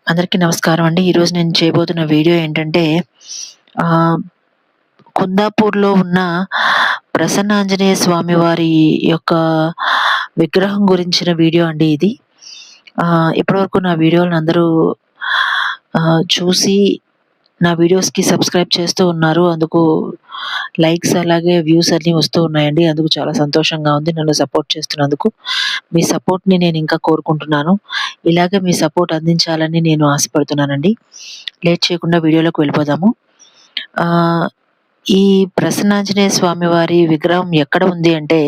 అందరికీ నమస్కారం అండి. ఈరోజు నేను చేయబోతున్న వీడియో ఏంటంటే ఆహ్, కుందాపూర్‌లో ఉన్న ప్రసన్నాంజనేయ స్వామి వారి యొక్క విగ్రహం గురించిన వీడియో అండి ఇది. ఇప్పటివరకు నా వీడియోలను అందరూ చూసి నా వీడియోస్‌కి సబ్స్క్రైబ్ చేస్తూ ఉన్నారు. అందుకు లైక్స్ అలాగే వ్యూస్ అన్నీ వస్తూ ఉన్నాయండి. అందుకు చాలా సంతోషంగా ఉంది నన్ను సపోర్ట్ చేస్తున్నందుకు. మీ సపోర్ట్‌ని నేను ఇంకా కోరుకుంటున్నాను. ఇలాగే మీ సపోర్ట్ అందించాలని నేను ఆశపడుతున్నానండి. లేట్ చేయకుండా వీడియోలోకి వెళ్ళిపోదాము. ఆహ్, ఈ ప్రసన్నాంజనేయ స్వామి వారి విగ్రహం ఎక్కడ ఉంది అంటే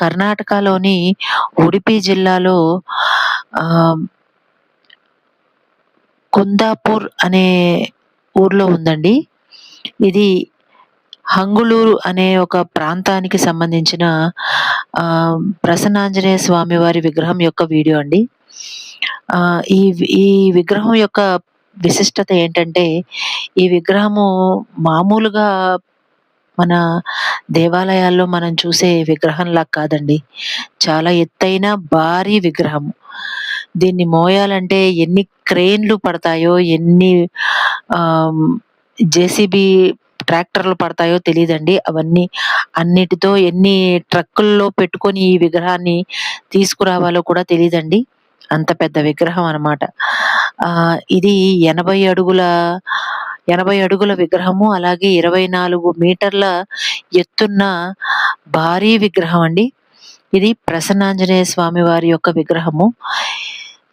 కర్ణాటకలోని ఉడిపి జిల్లాలో ఆహ్, కుందాపూర్ అనే ఊర్లో ఉందండి. ఇది హంగుళూరు అనే ఒక ప్రాంతానికి సంబంధించిన ప్రసన్నాంజనేయ స్వామి వారి విగ్రహం యొక్క వీడియో అండి. ఈ విగ్రహం యొక్క విశిష్టత ఏంటంటే, ఈ విగ్రహము మామూలుగా మన దేవాలయాల్లో మనం చూసే విగ్రహంలా కాదండి. చాలా ఎత్తైన భారీ విగ్రహం. దీన్ని మోయాలంటే ఎన్ని క్రేన్‌లు పడతాయో, ఎన్ని ఆహ్, జేసీబీ ట్రాక్టర్‌లు పడతాయో తెలీదండి. అన్నిటితో ఎన్ని ట్రక్కుల్లో పెట్టుకొని ఈ విగ్రహాన్ని తీసుకురావాలో కూడా తెలీదండి. అంత పెద్ద విగ్రహం అనమాట. ఇది 80 అడుగుల విగ్రహము. అలాగే 24 మీటర్ల ఎత్తున్న భారీ విగ్రహం అండి. ఇది ప్రసన్నాంజనేయ స్వామి వారి యొక్క విగ్రహము.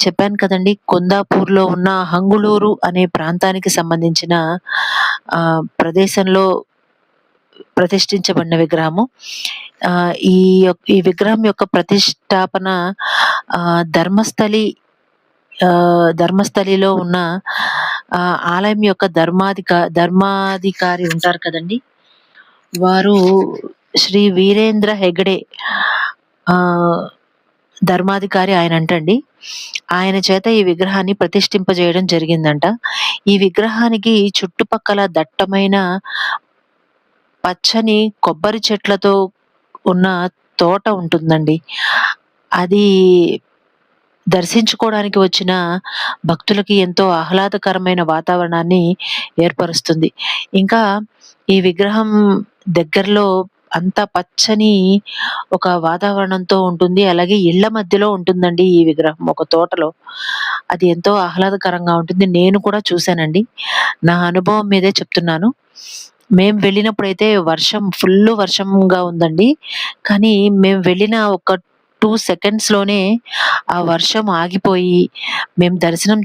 చెప్పాను కదండీ! కుందాపూర్‌లో ఉన్న హంగుళూరు అనే ప్రాంతానికి సంబంధించిన ప్రదేశంలో ప్రతిష్ఠించబడిన విగ్రహము. ఈ విగ్రహం యొక్క ప్రతిష్టాపన ధర్మస్థలిలో ఉన్న ఆలయం యొక్క ధర్మాధికారి ఉంటారు కదండీ! వారు శ్రీ వీరేంద్ర హెగడే ధర్మాధికారి ఆయనంటండి. ఆయన చేత ఈ విగ్రహాన్ని ప్రతిష్ఠింపజేయడం జరిగిందంట. ఈ విగ్రహానికి చుట్టుపక్కల దట్టమైన పచ్చని కొబ్బరి చెట్లతో ఉన్న తోట ఉంటుందండి. అది దర్శించుకోవడానికి వచ్చిన భక్తులకి ఎంతో ఆహ్లాదకరమైన వాతావరణాన్ని ఏర్పరుస్తుంది. ఇంకా ఈ విగ్రహం దగ్గరలో అంతా పచ్చని ఒక వాతావరణంతో ఉంటుంది. అలాగే ఇళ్ళ మధ్యలో ఉంటుందండి ఈ విగ్రహం ఒక తోటలో. అది ఎంతో ఆహ్లాదకరంగా ఉంటుంది. నేను కూడా చూసానండి. నా అనుభవం మీదే చెప్తున్నాను. మేము వెళ్ళినప్పుడైతే ఫుల్లు వర్షంగా ఉందండి. కానీ మేము వెళ్ళిన ఒక 2 సెకండ్స్‌లోనే ఆ వర్షం ఆగిపోయి మేము దర్శనం